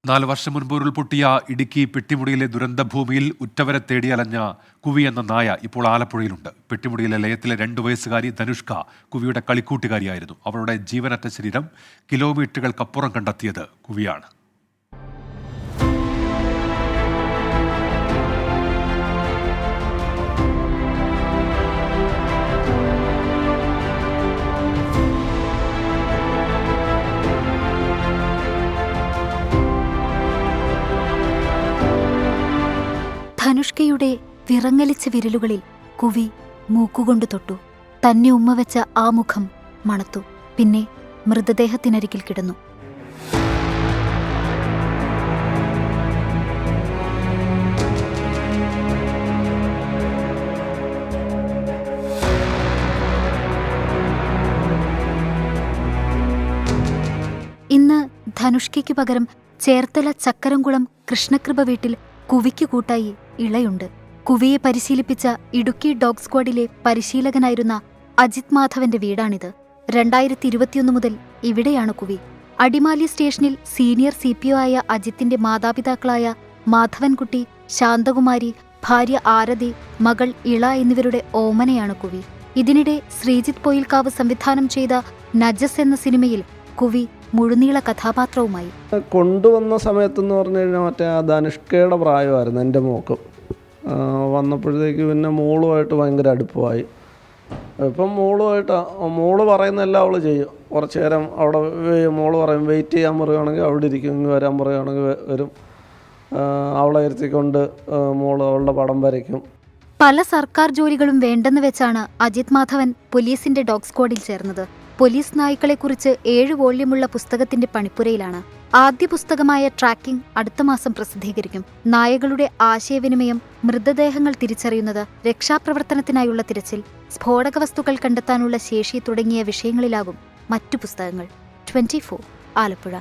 4 വർഷം മുൻപ് ഉരുൾപൊട്ടിയ ഇടുക്കി പെട്ടിമുടിയിലെ ദുരന്തഭൂമിയിൽ ഉറ്റവരെ തേടി അലഞ്ഞ കുവി എന്ന നായ ഇപ്പോൾ ആലപ്പുഴയിലുണ്ട്. പെട്ടിമുടിയിലെ ലയത്തിലെ 2 വയസ്സുകാരി ധനുഷ്ക കുവിയുടെ കളിക്കൂട്ടുകാരിയായിരുന്നു. അവളുടെ ജീവനറ്റ ശരീരം കിലോമീറ്ററുകൾക്കപ്പുറം കണ്ടെത്തിയത് കുവിയാണ്. ധനുഷ്കയുടെ വിറങ്ങലിച്ച വിരലുകളിൽ കുവി മൂക്കുകൊണ്ടു തൊട്ടു. തന്നെ ഉമ്മ വെച്ച ആ മുഖം മണത്തു. പിന്നെ മൃതദേഹത്തിനരികിൽ കിടന്നു. ഇന്ന് ധനുഷ്കയ്ക്ക് പകരം ചേർത്തല ചക്കരംകുളം കൃഷ്ണകൃപ വീട്ടിൽ കുവിക്ക് കൂട്ടായി ഇളയുണ്ട്. കുവിയെ പരിശീലിപ്പിച്ച ഇടുക്കി ഡോഗ് സ്ക്വാഡിലെ പരിശീലകനായിരുന്ന അജിത് മാധവന്റെ വീടാണിത്. 2021 മുതൽ ഇവിടെയാണ് കുവി. അടിമാലി സ്റ്റേഷനിൽ സീനിയർ CPO ആയ അജിത്തിന്റെ മാതാപിതാക്കളായ മാധവൻകുട്ടി, ശാന്തകുമാരി, ഭാര്യ ആരതി, മകൾ ഇള എന്നിവരുടെ ഓമനയാണ് കുവി. ഇതിനിടെ ശ്രീജിത്ത് പൊയിൽക്കാവ് സംവിധാനം ചെയ്ത നജസ് എന്ന സിനിമയിൽ കുവി മുഴുനീള കഥാപാത്രവുമായി. കൊണ്ടുവന്ന സമയത്തെന്ന് പറഞ്ഞു കഴിഞ്ഞാൽ മറ്റേ ആ ധനുഷ്കയുടെ പ്രായമായിരുന്നു എൻ്റെ മോക്ക്. വന്നപ്പോഴത്തേക്ക് പിന്നെ മോളുമായിട്ട് ഭയങ്കര അടുപ്പമായി. ഇപ്പം മോള് പറയുന്നതെല്ലാം അവൾ ചെയ്യും. കുറച്ച് നേരം അവിടെ മോള് പറയും വെയിറ്റ് ചെയ്യാൻ പറയുകയാണെങ്കിൽ അവിടെ ഇരിക്കും, ഇങ്ങ് വരാൻ പറയുകയാണെങ്കിൽ വരും. അവളെ ഇരുത്തിക്കൊണ്ട് അവളുടെ പടം വരയ്ക്കും. പല സർക്കാർ ജോലികളും വേണ്ടെന്ന് വെച്ചാണ് അജിത് മാധവൻ പോലീസിന്റെ ഡോഗ് സ്ക്വാഡിൽ ചേർന്നത്. പോലീസ് നായ്ക്കളെക്കുറിച്ച് 7 വോള്യമുള്ള പുസ്തകത്തിന്റെ പണിപ്പുരയിലാണ്. ആദ്യ പുസ്തകമായ ട്രാക്കിംഗ് അടുത്ത മാസം പ്രസിദ്ധീകരിക്കും. നായകളുടെ ആശയവിനിമയം, മൃതദേഹങ്ങൾ തിരിച്ചറിയുന്നത്, രക്ഷാപ്രവർത്തനത്തിനായുള്ള തിരച്ചിൽ, സ്ഫോടക വസ്തുക്കൾ കണ്ടെത്താനുള്ള ശേഷി തുടങ്ങിയ വിഷയങ്ങളിലാകും മറ്റു പുസ്തകങ്ങൾ. 24 ആലപ്പുഴ.